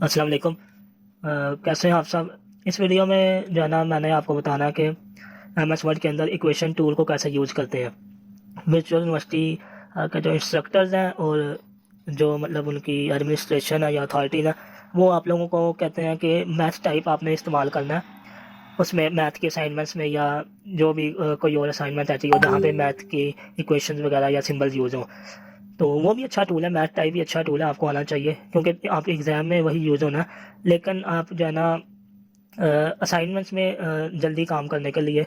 अस्सलाम वालेकुम। कैसे हैं आप सब। इस वीडियो में जो है ना मैंने आपको बताना है कि एम एस वर्ड के अंदर इक्वेशन टूल को कैसे यूज़ करते हैं। वर्चुअल यूनिवर्सिटी के जो इंस्ट्रक्टर्स हैं और जो मतलब उनकी एडमिनिस्ट्रेशन है या अथॉरिटीज़ है, वो आप लोगों को कहते हैं कि मैथ टाइप आपने इस्तेमाल करना है। उसमें मैथ के असाइनमेंट्स में या जो भी कोई और असाइनमेंट ऐसी हो जहाँ पे मैथ की इक्वेशंस वगैरह या सिंबल्स यूज़ हों, तो वो भी अच्छा टूल है। मैथ टाइप भी अच्छा टूल है, आपको आना चाहिए क्योंकि आपके एग्ज़ाम में वही यूज़ होना है। लेकिन आप जो है ना असाइनमेंट्स में जल्दी काम करने के लिए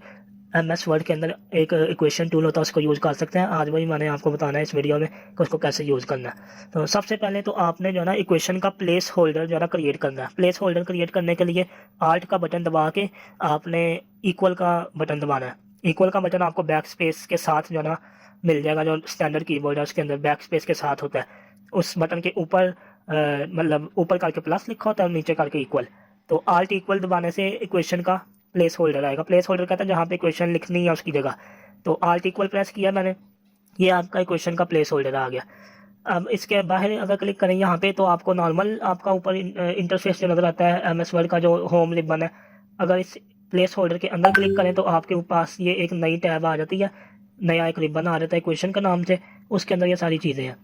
एम एस वर्ड के अंदर एक इक्वेशन टूल होता है, उसको यूज़ कर सकते हैं। आज वही मैंने आपको बताना है इस वीडियो में कि उसको कैसे यूज़ करना है। तो सबसे पहले तो आपने जो है ना इक्वेशन का प्लेस होल्डर जो है ना क्रिएट करना है। प्लेस होल्डर क्रिएट करने के लिए आल्ट का बटन दबा के आपने इक्वल का बटन दबाना है। इक्वल का बटन आपको बैक स्पेस के साथ जो है ना मिल जाएगा, जो स्टैंडर्ड कीबोर्ड है उसके अंदर बैक स्पेस के साथ होता है। उस बटन के ऊपर मतलब ऊपर करके प्लस लिखा होता है और नीचे करके इक्वल। तो आल्ट इक्वल दबाने से इक्वेशन का प्लेस होल्डर आएगा। प्लेस होल्डर कहता है जहाँ पे इक्वेशन लिखनी है उसकी जगह। तो आल्ट इक्वल प्रेस किया मैंने, ये आपका इक्वेशन का प्लेस होल्डर आ गया। अब इसके बाहर अगर क्लिक करें यहाँ पे, तो आपको नॉर्मल आपका ऊपर इंटरफेस जो नज़र आता है एम एस वर्ड का जो होम रिबन है, अगर इस प्लेस होल्डर के अंदर क्लिक करें तो आपके पास ये एक नई टैब आ जाती है, नया एक रिबन आ जाता है इक्वेशन का नाम से। उसके अंदर ये सारी चीज़ें हैं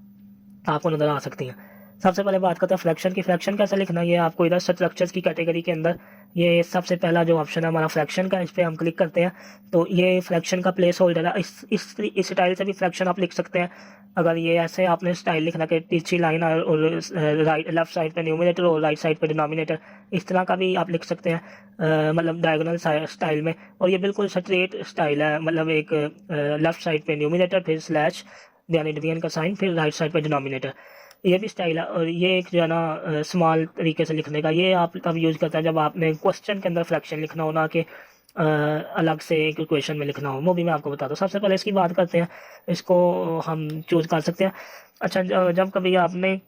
आपको नज़र आ सकती हैं। सबसे पहले बात करते हैं फ्रैक्शन की। फ्रैक्शन कैसे लिखना है, ये आपको इधर स्ट्रक्चर्स की कैटेगरी के अंदर ये सबसे पहला जो ऑप्शन है हमारा फ्रैक्शन का, इस पर हम क्लिक करते हैं तो ये फ्रैक्शन का प्लेस होल्डर है। इस स्टाइल से भी फ्रैक्शन आप लिख सकते हैं। अगर ये ऐसे आपने स्टाइल लिखना कि तिरछी लाइन और राइट लेफ्ट साइड पे न्यूमिनेटर और राइट साइड पे डिनोमिनेटर, इस तरह का भी आप लिख सकते हैं मतलब डायगोनल स्टाइल में। और ये बिल्कुल स्ट्रेट स्टाइल है, मतलब एक लेफ्ट साइड पे न्यूमिनेटर फिर स्लैश यानी डिवीजन का साइन फिर राइट साइड पे डिनोमिनेटर, ये भी स्टाइल है। और ये एक जो है ना स्मॉल तरीके से लिखने का, ये आप तब यूज़ करता है जब आपने क्वेश्चन के अंदर फ्रैक्शन लिखना हो, ना कि अलग से एक इक्वेशन में लिखना हो। वो भी मैं आपको बताता हूँ। सबसे पहले इसकी बात करते हैं, इसको हम चूज़ कर सकते हैं। अच्छा, जब कभी आपने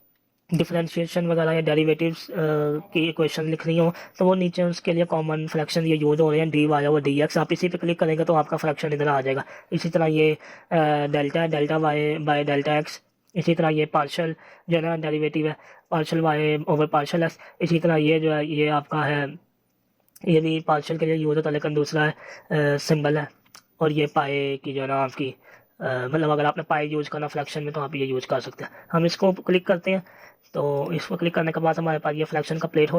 डिफरेंशिएशन वगैरह या डेरिवेटिव्स की इक्वेशन लिखनी हो, तो वो नीचे उसके लिए कॉमन फ्रैक्शन ये यूज़ हो रहे हैं, डी वाई और डी एक्स। आप इसी पे क्लिक करेंगे तो आपका फ्रैक्शन इधर आ जाएगा। इसी तरह ये delta delta y by delta x. इसी तरह ये पार्शल जो है ना डेरिवेटिव है, partial y over partial x. इसी तरह ये जो है ये आपका है, ये भी पार्शल के लिए यूज़ होता है, लेकिन दूसरा है सिंबल है। और ये पाए की जो है ना आपकी मतलब अगर आपने पाई यूज़ करना फ्रैक्शन में तो आप ये यूज़ कर सकते हैं। हम इसको क्लिक करते हैं तो इसको क्लिक करने के बाद हमारे पास ये फ्रैक्शन का प्लेस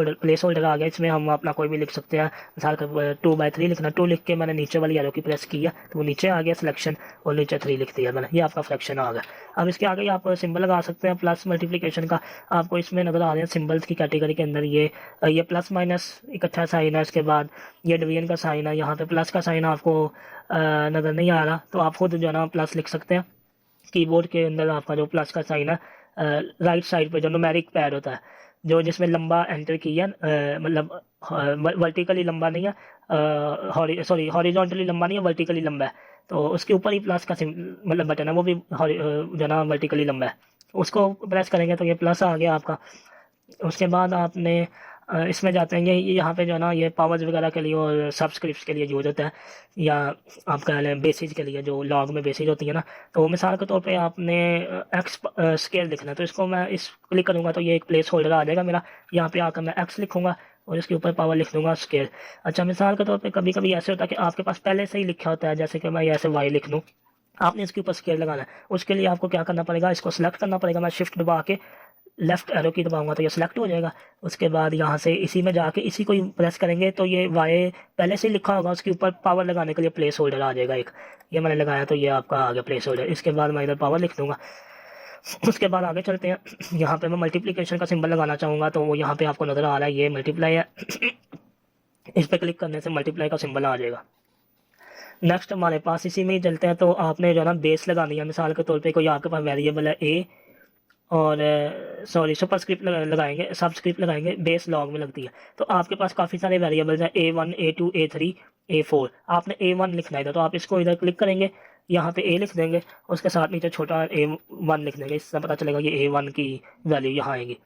होल्डर आ गया। इसमें हम अपना कोई भी लिख सकते हैं। मिसाल का 2/3 लिखना, 2 लिख के मैंने नीचे वाली एरो की प्रेस किया तो वो नीचे आ गया सिलेक्शन, और नीचे 3 लिख दिया मैंने, ये आपका फ्रैक्शन आ गया। अब इसके आगे आप सिंबल लगा सकते हैं प्लस मल्टीप्लिकेशन का। आपको इसमें नज़र आ रहे हैं सिंबल्स की कैटेगरी के अंदर ये प्लस माइनस इकट्ठा साइन है। इसके बाद ये डिवीजन का साइन है, यहाँ पे प्लस का साइन आपको नज़र नहीं आ रहा तो आप खुद जो है ना प्लस लिख सकते हैं। कीबोर्ड के अंदर आपका जो प्लस का साइन है, राइट साइड पे जो न्यूमेरिक पैड होता है, जो जिसमें लंबा एंटर किया मतलब वर्टिकली लंबा नहीं है, सॉरी हॉरिजॉन्टली लंबा नहीं है, वर्टिकली लंबा है, तो उसके ऊपर ही प्लस का मतलब बटन है, वो भी जो है ना वर्टिकली लंबा है। उसको प्रेस करेंगे तो ये प्लस आ गया आपका। उसके बाद आपने इसमें जाते हैं, ये यहाँ पे जो है ना ये पावर्स वगैरह के लिए और सब्सक्रिप्ट्स के लिए यूज होता है, या आप कह लें बेसिस के लिए, जो लॉग में बेसिस होती है ना। तो मिसाल के तौर पे आपने एक्स स्केल लिखना है, तो इसको मैं इस क्लिक करूँगा तो ये एक प्लेस होल्डर आ जाएगा मेरा। यहाँ पे आकर मैं एक्स लिखूँगा और इसके ऊपर पावर लिख दूँगा स्केल। अच्छा, मिसाल के तौर पर कभी कभी ऐसे होता है कि आपके पास पहले से ही लिखा होता है, जैसे कि मैं ऐसे वाई लिख दूँ, आपने इसके ऊपर स्केल लगाना है। उसके लिए आपको क्या करना पड़ेगा, इसको सेलेक्ट करना पड़ेगा। मैं शिफ्ट दबा के लेफ्ट एरो की दबाऊंगा तो ये सिलेक्ट हो जाएगा। उसके बाद यहाँ से इसी में जाके इसी को ही प्रेस करेंगे तो ये वाई पहले से ही लिखा होगा, उसके ऊपर पावर लगाने के लिए प्लेस होल्डर आ जाएगा एक। ये मैंने लगाया तो ये आपका आ गया प्लेस होल्डर। इसके बाद मैं इधर पावर लिख दूंगा। उसके बाद आगे चलते हैं। यहाँ पे मैं मल्टीप्लिकेशन का सिंबल लगाना चाहूँगा तो वो यहाँ पे आपको नज़र आ रहा है, ये मल्टीप्लाई है। इस पर क्लिक करने से मल्टीप्लाई का सिंबल आ जाएगा। नेक्स्ट हमारे पास इसी में ही चलते हैं, तो आपने जो है ना बेस लगानी है। मिसाल के तौर पे कोई आपके पास वेरिएबल है ए, और सॉरी सुपरस्क्रिप्ट लगाएंगे, सबस्क्रिप्ट लगाएंगे, बेस लॉग में लगती है। तो आपके पास काफ़ी सारे वेरिएबल्स हैं, A1 A2 A3 A4। आपने A1 लिखना है तो आप इसको इधर क्लिक करेंगे, यहाँ पे A लिख देंगे, उसके साथ नीचे छोटा A1 लिख देंगे। इससे पता चलेगा ये A1 की वैल्यू यहाँ आएगी।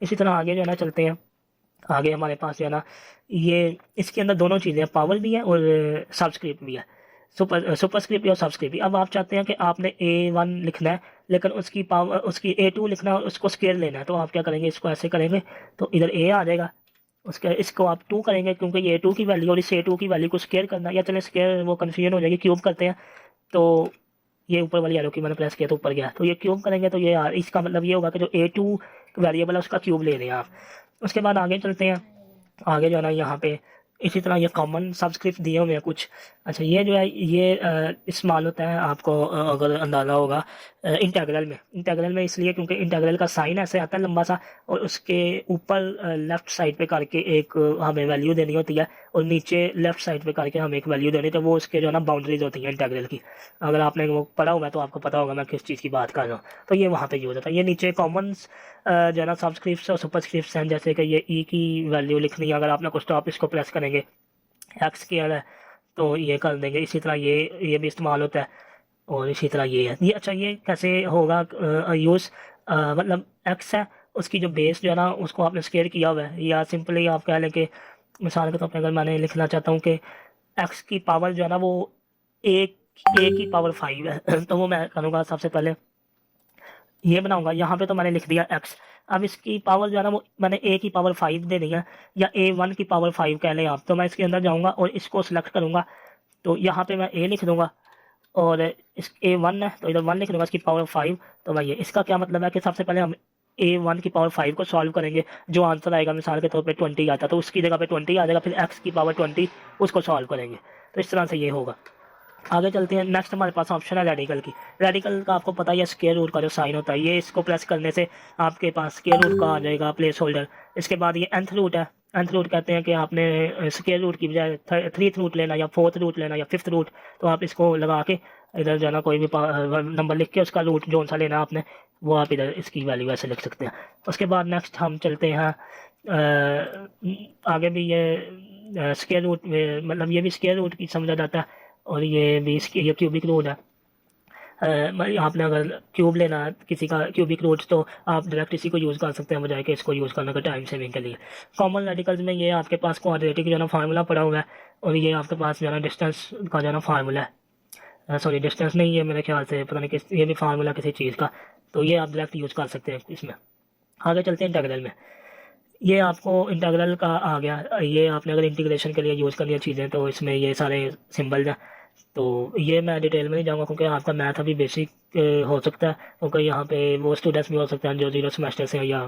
इसी तरह आगे जो है ना चलते हैं। आगे हमारे पास जो है ना ये इसके अंदर दोनों चीज़ें हैं, पावर भी है और सब्सक्रिप्ट भी है। सुपरस्क्रिप्ट या सबस्क्रिप्ट। अब आप चाहते हैं कि आपने A1 लिखना है लेकिन उसकी पावर उसकी A2 लिखना है और उसको स्केयर लेना है, तो आप क्या करेंगे, इसको ऐसे करेंगे तो इधर A आ जाएगा, उसके इसको आप 2 करेंगे क्योंकि ये A2 की वैल्यू और इस A2 की वैल्यू को स्केयर करना, या चले स्केयर वो कन्फ्यूजन हो जाएगी, क्यूब करते हैं तो ये ऊपर वाली एरो की मैंने प्रेस किया तो ऊपर गया, तो ये क्यूब करेंगे तो ये इसका मतलब ये होगा कि जो A2 वेरिएबल है उसका क्यूब ले रहे हैं आप। उसके बाद आगे चलते हैं, आगे जो है ना यहाँ पे इसी तरह ये कॉमन सब्सक्रिप्ट दिए हुए हैं कुछ। अच्छा ये जो है ये इस्तेमाल होता है आपको अगर अंदाज़ा होगा इंटेग्रल में इसलिए क्योंकि इंटेग्रल का साइन ऐसे आता है लंबा सा, और उसके ऊपर लेफ़्ट साइड पे करके एक हमें वैल्यू देनी होती है और नीचे लेफ़्ट साइड पे करके हमें एक वैल्यू देनी, तो वो उसके जो है ना बाउंड्रीज होती हैं इंटेग्रल की। अगर आपने वो पढ़ा हुआ है तो आपको पता होगा मैं किस चीज़ की बात कर रहा हूँ। तो ये वहाँ पे यूज़ होता है। ये नीचे कॉमन जो है ना सब्सक्रिप्ट्स और सुपरस्क्रिप्ट्स हैं, जैसे कि ये ई की वैल्यू लिखनी है, अगर आपने कुछ तो आप इसको प्रेस करेंगे, एक्स स्क्वायर है तो ये कर देंगे। इसी तरह ये भी इस्तेमाल होता है और इसी तरह ये है ये। अच्छा ये कैसे होगा यूज़, मतलब एक्स है उसकी जो बेस जो है ना उसको आपने स्क्वायर किया हुआ है, या सिंपली आप कह लें कि मिसाल के तौर पर अगर मैंने लिखना चाहता हूँ कि एक्स की पावर जो है ना वो ए की पावर 5 है तो वो मैं करूँगा सबसे पहले ये बनाऊंगा, यहाँ पे तो मैंने लिख दिया एक्स। अब इसकी पावर जो है ना वो मैंने ए की पावर 5 दे दी है, या A1 की पावर 5 कह लें आप, तो मैं इसके अंदर जाऊंगा और इसको सिलेक्ट करूंगा, तो यहाँ पे मैं ए लिख दूंगा और इस A1 है तो इधर 1 लिख दूंगा, इसकी पावर 5। तो भाई इसका क्या मतलब है कि सबसे पहले हम A1 की पावर 5 को सॉल्व करेंगे, जो आंसर आएगा मिसाल के तौर पे 20 आता तो उसकी जगह पे 20 आ जाएगा, फिर एक्स की पावर 20 उसको सॉल्व करेंगे। तो इस तरह से ये होगा। आगे चलते हैं, नेक्स्ट हमारे पास ऑप्शन है रेडिकल की। रेडिकल का आपको पता है ये स्क्वायर रूट का जो साइन होता है, ये इसको प्रेस करने से आपके पास स्क्वायर रूट का आ जाएगा प्लेस होल्डर। इसके बाद ये nth रूट है, nth रूट कहते हैं कि आपने स्क्वायर रूट की बजाय 3th रूट लेना या 4th रूट लेना या 5th रूट, तो आप इसको लगा के इधर जाना कोई भी नंबर लिख के उसका रूट जो सा लेना आपने वो आप इधर इसकी वैल्यू ऐसे लिख सकते हैं। उसके बाद नेक्स्ट हम चलते हैं आगे भी ये स्क्वायर रूट मतलब ये भी स्क्वायर रूट की समझा जाता है और ये भी ये क्यूबिक रूट है। आपने अगर क्यूब लेना है किसी का क्यूबिक रूट तो आप डायरेक्ट इसी को यूज़ कर सकते हैं बजाय कि इसको यूज़ करने का टाइम सेविंग के लिए। कॉमन रेडिकल्स में ये आपके पास क्वाड्रेटिक जो है ना फार्मूला पड़ा हुआ है, और ये आपके पास जो है ना डिस्टेंस का जो है ना फार्मूला है, सॉरी डिस्टेंस नहीं, ये मेरे ख्याल से पता नहीं किस, ये भी फार्मूला किसी चीज़ का, तो ये आप डायरेक्ट यूज़ कर सकते हैं इसमें। आगे चलते हैं इंटीग्रल में। ये आपको इंटीग्रल का आ गया, ये आपने अगर इंटीग्रेशन के लिए यूज़ करनी है चीज़ें तो इसमें ये सारे सिंबल्स हैं, तो ये मैं डिटेल में नहीं जाऊँगा क्योंकि आपका मैथ अभी बेसिक हो सकता है, क्योंकि यहाँ पे वो स्टूडेंट्स भी हो सकते हैं जो 0 सेमेस्टर से या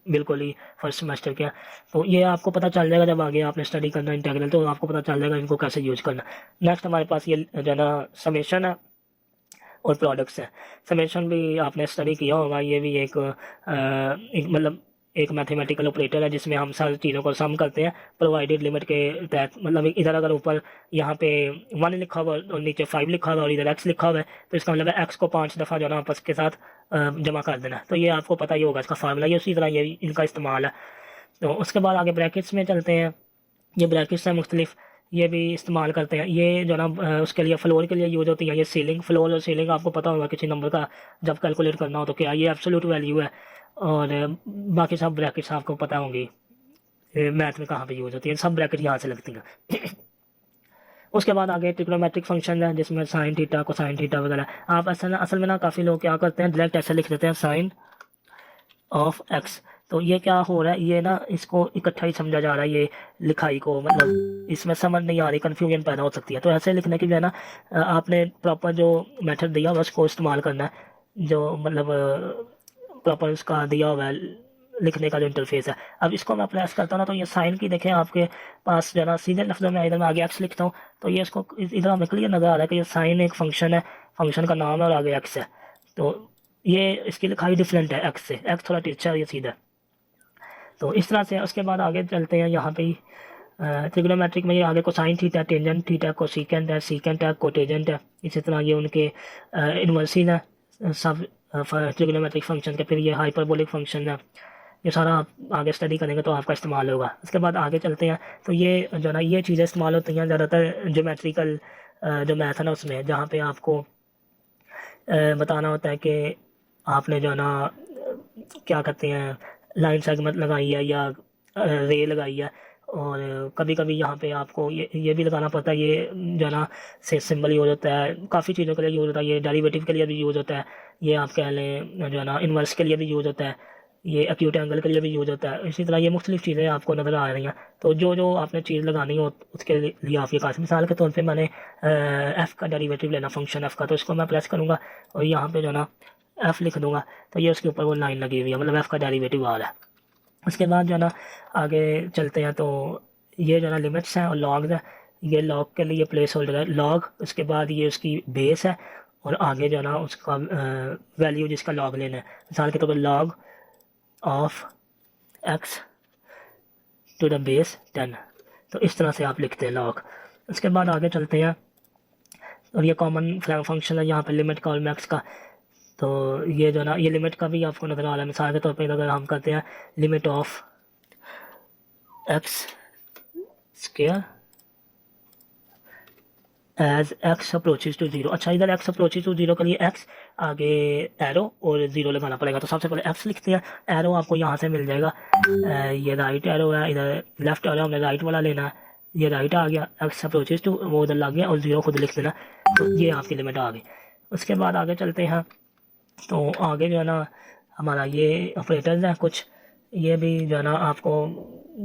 बिल्कुल ही फर्स्ट सेमेस्टर के हैं, तो ये आपको पता चल जाएगा जब आगे आपने स्टडी करना इंटीग्रल, तो आपको पता चल जाएगा इनको कैसे यूज़ करना। नेक्स्ट हमारे पास ये जो है ना समेशन है और प्रोडक्ट्स है। समेशन भी आपने स्टडी किया होगा, ये भी एक मतलब एक मैथमेटिकल ऑपरेटर है जिसमें हम सारी चीज़ों को सम करते हैं प्रोवाइडेड लिमिट के तहत। मतलब इधर अगर ऊपर यहाँ पे 1 लिखा हुआ और नीचे 5 लिखा हुआ और इधर x लिखा हुआ है, तो इसका मतलब है x को 5 दफ़ा जो है ना आपस के साथ जमा कर देना, तो ये आपको पता ही होगा इसका फार्मूला, ये उसी तरह ये इनका इस्तेमाल है। तो उसके बाद आगे ब्रैकेट्स में चलते हैं। ये ब्रैकेट्स हैं मुख्तलिफ, ये भी इस्तेमाल करते हैं, ये जो ना उसके लिए फ्लोर के लिए यूज़ होती है। ये सीलिंग, फ्लोर और सीलिंग आपको पता होगा किसी नंबर का जब कैलकुलेट करना हो तो क्या ये एब्सोल्यूट वैल्यू है, और बाकी सब ब्रैकेट्स आपको पता होंगी मैथ में कहाँ पे यूज़ होती है, सब ब्रैकेट यहाँ से लगती हैं उसके बाद आगे ट्रिग्नोमेट्रिक फंक्शन है जिसमें साइन थीटा कोसाइन थीटा वगैरह। आप असल में ना काफ़ी लोग क्या करते हैं डायरेक्ट ऐसे लिख देते हैं साइन ऑफ एक्स, तो ये क्या हो रहा है, ये ना इसको इकट्ठा ही समझा जा रहा है ये लिखाई को, मतलब इसमें समझ नहीं आ रही, कन्फ्यूजन पैदा हो सकती है। तो ऐसे लिखने की जो है ना आपने प्रॉपर जो मेथड दिया हुआ उसको इस्तेमाल करना है, जो मतलब प्रॉपर उसका दिया हुआ है लिखने का जो इंटरफेस है। अब इसको मैं प्रेस करता हूँ ना तो ये साइन की देखें आपके पास जो है ना सीधे लफ्ज़ों में, इधर मैं आगे एक्स लिखता हूँ तो ये इसको इधर हमें क्लियर नज़र आ रहा है कि ये साइन एक फंक्शन है, फंक्शन का नाम है और आगे एक्स है, तो ये इसकी लिखाई डिफरेंट है एक्स से, एक्स थोड़ा टीचा है ये सीधा। तो इस तरह से उसके बाद आगे चलते हैं यहाँ पे ही ट्रिग्नोमेट्रिक में ये आगे cosine theta, tangent theta, cosecant है, सीकेंट है, कोटेजेंट है, इसी तरह ये उनके इन्वर्सिन है सब ट्रिग्नोमेट्रिक फंक्शन के। फिर ये हाइपरबोलिक फंक्शन है, ये सारा आप आगे स्टडी करेंगे तो आपका इस्तेमाल होगा। उसके बाद आगे चलते हैं, तो ये जो ना ये चीज़ें इस्तेमाल होती हैं ज़्यादातर ज्योमेट्रिकल जो मैथ है ना उसमें, जहाँ पे आपको बताना होता है कि आपने जो है ना क्या कहते हैं लाइन सेगमेंट लगाई है या रे लगाई है, और कभी कभी यहाँ पे आपको ये भी लगाना पड़ता है, ये जो है ना से सिंबल यूज होता है, काफ़ी चीज़ों के लिए यूज़ होता है, ये डेरिवेटिव के लिए भी यूज़ होता है, ये आप कह लें जो है ना इन्वर्स के लिए भी यूज़ होता है, ये एक्यूट एंगल के लिए भी यूज़ होता है। इसी तरह ये मुख्तलिफ चीज़ें आपको नज़र आ रही हैं। तो जो जो आपने चीज़ लगानी हो उसके लिए आप ये काश, मिसाल के तौर पे मैंने एफ़ का डेरिवेटिव लेना, फंक्शन एफ़ का, तो इसको मैं प्रेस करूँगा और यहाँ पे जो है ना एफ़ लिख दूँगा, तो ये उसके ऊपर वो लाइन लगी हुई है, मतलब एफ़ का डेरिवेटिव आ रहा है। उसके बाद जो है ना आगे चलते हैं, तो ये जो है ना लिमिट्स हैं और लॉग्स हैं। ये लॉग के लिए प्लेस होल्डर है लॉग, उसके बाद ये उसकी बेस है, और आगे जो है ना उसका वैल्यू जिसका लॉग लेना है, मिसाल के तौर पर log of x to the base 10। तो इस तरह से आप लिखते हैं लॉग। उसके बाद आगे चलते हैं, और ये कॉमन फंक्शन है यहाँ पर लिमिट का और मैक्स का। तो ये जो है ना ये लिमिट का भी आपको नज़र आ रहा है। मिसाल के तौर पर अगर हम करते हैं limit of x square as x approaches to zero. अच्छा, इधर एक्स अप्रोचेज टू जीरो के लिए एक्स आगे एरो और ज़ीरो लगाना पड़ेगा। तो सबसे पहले एक्स लिखते हैं, एरो आपको यहाँ से मिल जाएगा, ये राइट एरो है, इधर लेफ्ट एरो हमने राइट वाला लेना है, ये राइट आ गया, एक्स अप्रोचेज टू वो उधर लग गया, और ज़ीरो खुद लिख देना। तो ये आपकी लिमिट आ गई। उसके बाद आगे चलते हैं, तो आगे जो है ना हमारा ये ऑपरेटर्स हैं कुछ, ये भी जो है ना आपको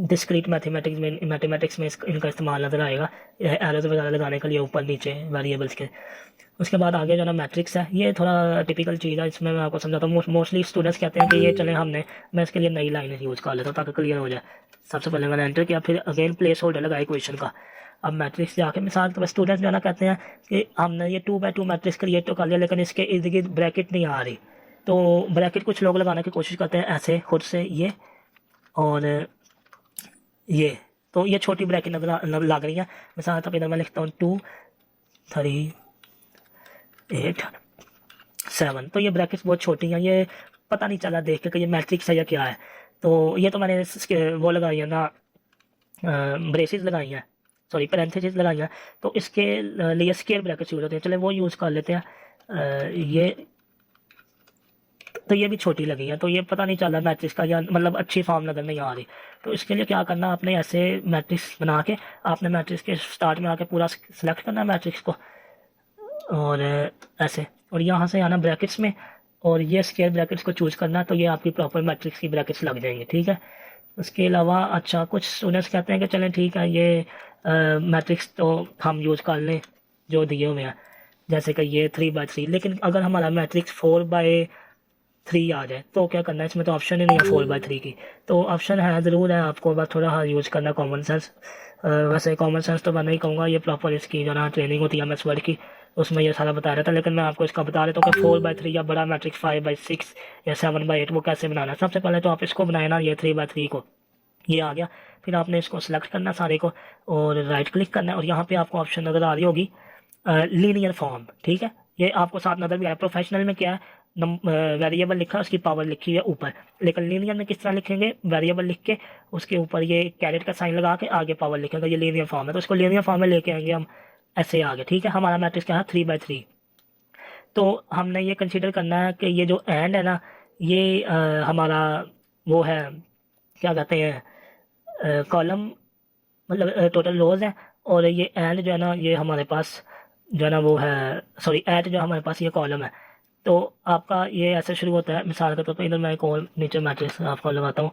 डिस्क्रीट मैथमेटिक्स में इनका इस्तेमाल नज़र आएगा, एरोज वगैरह लगाने के लिए ऊपर नीचे वेरिएबल्स के। उसके बाद आगे जो है ना मैट्रिक्स है, ये थोड़ा टिपिकल चीज़ है, इसमें मैं आपको समझाता हूँ। मोस्टली स्टूडेंट्स कहते हैं कि ये चले मैं इसके लिए नई लाइन यूज़ कर लेता हूँ ताकि क्लियर हो जाए। सबसे पहले मैंने एंटर किया, फिर अगेन प्लेस होल्डर लगा इक्वेशन का। अब मैट्रिक्स जाके मिसाल तो स्टूडेंट्स जो है ना कहते हैं कि हमने ये 2x2 मैट्रिक्स क्रिएट तो कर लिया, लेकिन इसके इर्द गिर्द ब्रैकेट नहीं आ रही। तो ब्रैकेट कुछ लोग लगाने की कोशिश करते हैं ऐसे खुद से, ये और ये, तो ये छोटी ब्रैकेट लग रही है। मिसाल तो इधर मैं लिखता हूँ 2 3 8 7। तो ये ब्रैकेट्स बहुत छोटी हैं, ये पता नहीं चला देख के कि ये मैट्रिक्स है या क्या है। तो ये तो मैंने वो लगाई है ना, ब्रेसेस लगाई हैं, सॉरी पैरेंथेसिस लगाई हैं, तो इसके लिए स्क्वायर ब्रैकेट्स यूज होते हैं, चले वो यूज़ कर लेते हैं। ये तो ये भी छोटी लगी है, तो ये पता नहीं चल रहा मैट्रिक्स का, या मतलब अच्छी फॉर्म नज़र नहीं आ रही। तो इसके लिए क्या करना, आपने ऐसे मैट्रिक्स बना के आपने मैट्रिक्स के स्टार्ट में आके पूरा सेलेक्ट करना है मैट्रिक्स को, और ऐसे, और यहाँ से आना ब्रैकेट्स में, और ये स्क्वायर ब्रैकेट्स को चूज़ करना, तो ये आपकी प्रॉपर मैट्रिक्स की ब्रैकेट्स लग जाएंगे, ठीक है। उसके अलावा अच्छा, कुछ स्टूडेंट्स कहते हैं कि चलें ठीक है, ये मैट्रिक्स तो हम यूज़ कर लें जो दिए हुए हैं, जैसे कि ये 3x3, लेकिन अगर हमारा मैट्रिक्स 4x3 आ जाए तो क्या करना है, इसमें तो ऑप्शन ही नहीं है 4x3 की। तो ऑप्शन है ज़रूर है, आपको बस थोड़ा हाँ यूज़ करना कॉमन सेंस। वैसे कॉमन सेंस तो मैं नहीं कहूँगा, ये प्रॉपर इसकी जो ना ट्रेनिंग होती है एमएस वर्ड की, उसमें ये सारा बता रहा था, लेकिन मैं आपको इसका बता देता हूँ कि 4x3 या बड़ा मैट्रिक्स 5x6 या 7x8 वो कैसे बनाना है। सबसे पहले तो आप इसको बनाए ना, ये 3x3 को, ये आ गया, फिर आपने इसको सेलेक्ट करना सारे को, और राइट क्लिक करना है, और यहाँ पे आपको ऑप्शन नज़र आ रही होगी लीनियर फॉर्म, ठीक है। ये आपको साथ नज़र भी आया। प्रोफेशनल में क्या है, वेरिएबल लिखा है, उसकी पावर लिखी है ऊपर, लेकिन लीनियर में किस तरह लिखेंगे, वेरिएबल लिख के उसके ऊपर ये कैरेट का साइन लगा के आगे पावर लिखेंगे, ये लीनियर फॉर्म है। तो इसको लीनियर फॉर्म में लेके आएंगे हम, ऐसे आगे, ठीक है। हमारा मैट्रिक्स क्या है 3x3। तो हमने ये कंसीडर करना है कि ये जो एंड है ना, ये हमारा वो है, क्या कहते हैं, कॉलम, मतलब टोटल रोज है, और ये एंड जो है ना ये हमारे पास जो है ना वो है, सॉरी एट जो हमारे पास ये कॉलम है। तो आपका ये ऐसे शुरू होता है, मिसाल के तौर पर इधर मैं एक और नीचे मैट्रिक्स आपको लगाता हूँ,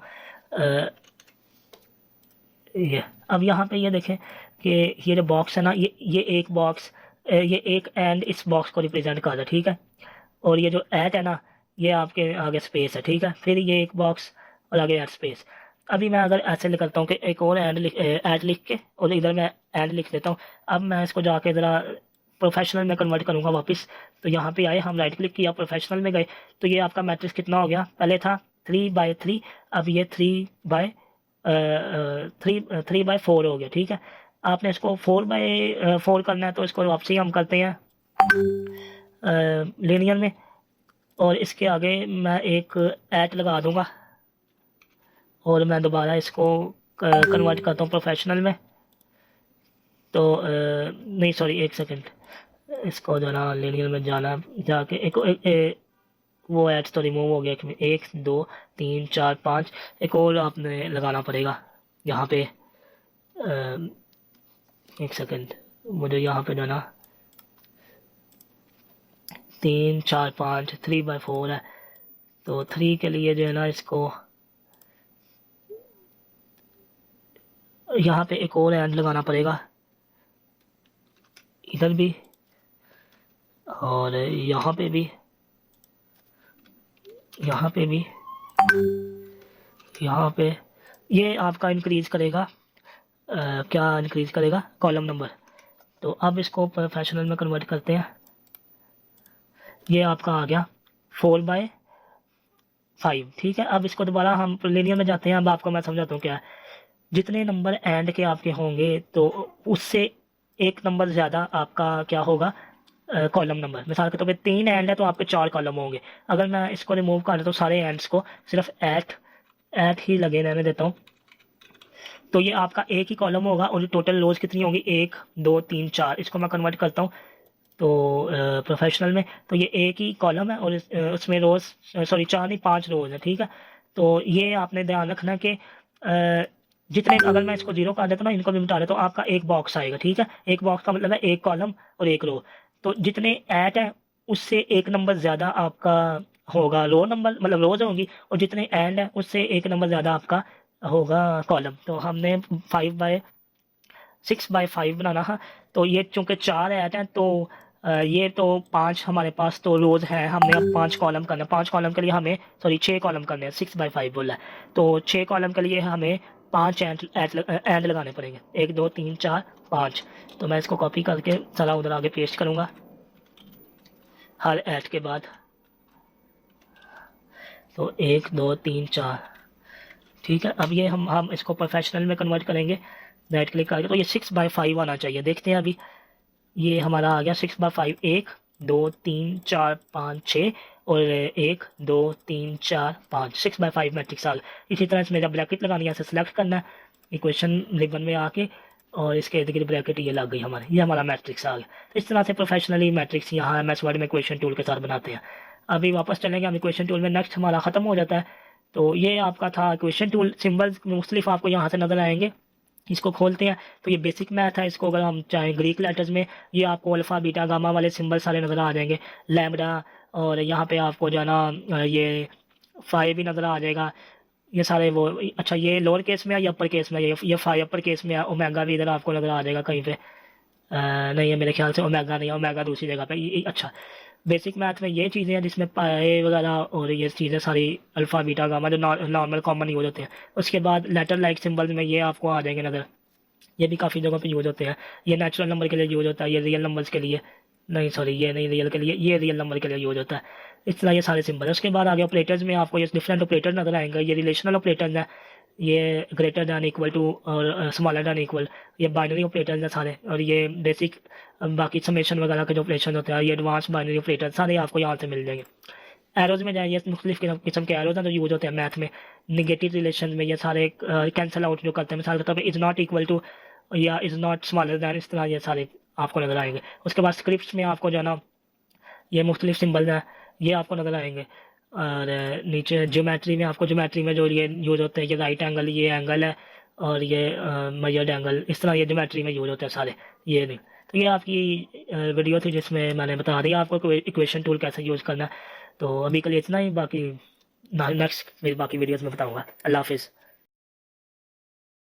ये। अब यहाँ पे ये देखें कि ये जो बॉक्स है ना, ये एक बॉक्स, ये एक एंड इस बॉक्स को रिप्रेजेंट कर रहा है, ठीक है। और ये जो एट है ना, ये आपके आगे स्पेस है, ठीक है। फिर ये एक बॉक्स और आगे एट स्पेस। अभी मैं अगर ऐसे लिखता हूँ कि एक और एट लिख के, और इधर मैं एंड लिख देता हूँ। अब मैं इसको जाके ज़रा प्रोफेशनल में कन्वर्ट करूँगा वापस। तो यहाँ पे आए, हम राइट क्लिक किया, प्रोफेशनल में गए, तो ये आपका मैट्रिक्स कितना हो गया, पहले था 3x3, अब ये 3x4 हो गया, ठीक है। आपने इसको 4x4 करना है, तो इसको वापसी हम करते हैं लीनियर में, और इसके आगे मैं एक एट लगा दूंगा, और मैं दोबारा इसको कन्वर्ट करता हूँ प्रोफेशनल में। तो नहीं सॉरी, एक सेकंड, इसको जो ना लीनियर में जाना, जाके वो एड्स तो रिमूव हो गया, 1 2 3 4 5, एक और आपने लगाना पड़ेगा यहाँ पे, एक सेकंड, मुझे यहाँ पे जो है ना 3 4 5 3/4 है, तो 3 के लिए जो है ना इसको यहाँ पे एक और एंड लगाना पड़ेगा, इधर भी और यहाँ पे भी, यहाँ पे भी, यहाँ पे। ये आपका इंक्रीज करेगा क्या इंक्रीज करेगा, कॉलम नंबर। तो अब इसको प्रोफेशनल में कन्वर्ट करते हैं। ये आपका आ गया 4/5, ठीक है। अब इसको दोबारा हम लिनियर में जाते हैं। अब आपको मैं समझाता हूँ क्या है। जितने नंबर एंड के आपके होंगे तो उससे एक नंबर ज़्यादा आपका क्या होगा, कॉलम नंबर। मिसाल के तौर पे 3 एंड है तो आपके 4 कॉलम होंगे। अगर मैं इसको रिमूव कर देता हूँ सारे एंड्स को, सिर्फ एट ही लगे रहने देता हूँ, तो ये आपका एक ही कॉलम होगा और टोटल रोज कितनी होगी, 1 2 3 4। इसको मैं कन्वर्ट करता हूँ तो प्रोफेशनल में, तो ये एक ही कॉलम है और उसमें रोज, सॉरी 4 नहीं 5 रोज है, ठीक है। तो ये आपने ध्यान रखना कि जितने, अगर मैं इसको 0 कर देता हूँ ना, इनको भी मिटा देता हूँ, आपका एक बॉक्स आएगा, ठीक है। एक बॉक्स का मतलब है एक कॉलम और एक रो। तो जितने एट है उससे एक नंबर ज़्यादा आपका होगा रो नंबर, मतलब रोज होंगी, और जितने एंड है उससे एक नंबर ज़्यादा आपका होगा कॉलम। तो हमने 6/5 बनाना है। तो ये चूंकि 4 ऐड हैं तो ये तो 5 हमारे पास तो रोज है, हमने अब 5 कॉलम करना है। 5 कॉलम के लिए हमें, सॉरी 6 कॉलम करने हैं, 6/5 बोला है। तो 6 कॉलम के लिए हमें 5 एंड लगाने पड़ेंगे, 1 2 3 4 5। तो मैं इसको कॉपी करके सारा उधर आगे पेस्ट करूँगा हर एड के बाद। तो 1 2 3 4, ठीक है। अब ये हम इसको प्रोफेशनल में कन्वर्ट करेंगे, राइट क्लिक करके। तो ये 6/5 आना चाहिए। देखते हैं अभी ये हमारा आ गया 6/5, 1 2 3 4 5 6 और 1 2 3 4 5, 6/5 मैट्रिक्स आ गया। इसी तरह इसमें जब ब्रैकेट लगानी है, ऐसे सेलेक्ट करना है इक्वेशन रिबन में आके, और इसके इर्द गिर्द ब्रैकेट ये लग गई हमारे, ये हमारा मैट्रिक्स आ गया। तो इस तरह से प्रोफेशनली मैट्रिक्स यहाँ एमएस वर्ड में इक्वेशन टूल के साथ बनाते हैं। अभी वापस चलेंगे हम इक्वेशन टूल में, नेक्स्ट हमारा ख़त्म हो जाता है। तो ये आपका था इक्वेशन टूल। सिंबल्स मुख्तलिफ आपको यहाँ से नज़र आएंगे। इसको खोलते हैं तो ये बेसिक मैथ है। इसको अगर हम चाहें ग्रीक लेटर्स में, ये आपको अल्फ़ा बीटा गामा वाले सिंबल सारे नज़र आ जाएंगे, लैम्बडा, और यहाँ पे आपको जो है ना ये फाई भी नज़र आ जाएगा। ये सारे वो, अच्छा ये लोअर केस में है या अपर केस में है, ये फाई अपर केस में है। ओमेगा भी इधर आपको नज़र आ जाएगा कहीं पे, नहीं है मेरे ख्याल से, ओमेगा नहीं है, ओमेगा दूसरी जगह पे। अच्छा, बेसिक मैथ में ये चीज़ें हैं जिसमें पाए वगैरह और ये चीज़ें सारी अल्फ़ा बीटा गामा जो नॉर्मल कॉमन यूज होते हैं। उसके बाद लेटर लाइक सिंबल में ये आपको आ जाएंगे नज़र, ये भी काफ़ी जगहों पे यूज होते हैं। ये नेचुरल नंबर के लिए यूज होता है, ये रियल नंबर्स के लिए, नहीं सॉरी ये नहीं रियल के लिए, ये रियल नंबर के लिए यूज होता है। इस तरह ये सारे सिंबल है। उसके बाद आगे ऑपरेटर्स में आपको ये डिफरेंट ऑपरेटर नज़र आएंगे। ये रिलेशनल ऑपरेटर्स हैं, ये ग्रेटर दैन इक्वल टू और स्मॉलर दैन इक्वल, ये बाइनरी ऑपरेटर्स हैं सारे। और ये बेसिक बाकी समेशन वगैरह के जो ऑपरेशन होते हैं, ये एडवांस बाइनरी ऑपरेटर सारे आपको यहाँ से मिल जाएंगे। एरोज में जाइए, मुख्तलिफ किस्म के एरोज हैं जो यूज होते हैं मैथ में। निगेटिव रिलेशन में ये सारे कैंसिल आउट जो करते हैं, मिसाल के तौर पर इज़ नॉट इक्वल टू या इज़ नॉट स्मॉलर दैन, इस तरह ये सारे आपको नज़र आएंगे। उसके बाद स्क्रिप्ट्स में आपको जो है ना ये मुख्तलिफ सिंबल हैं, ये आपको नज़र आएंगे। और नीचे ज्योमेट्री में आपको, ज्योमेट्री में जो ये यूज होते हैं, ये राइट एंगल, ये एंगल है, और ये मेजर्ड एंगल, इस तरह ये ज्योमेट्री में यूज होते हैं सारे, ये नहीं। तो ये आपकी वीडियो थी जिसमें मैंने बता दिया आपको इक्वेशन टूल कैसे यूज़ करना है। तो अभी के लिए इतना ही, बाकी नेक्स्ट मेरी बाकी वीडियोज़ में बताऊँगा। अल्लाह हाफिज़।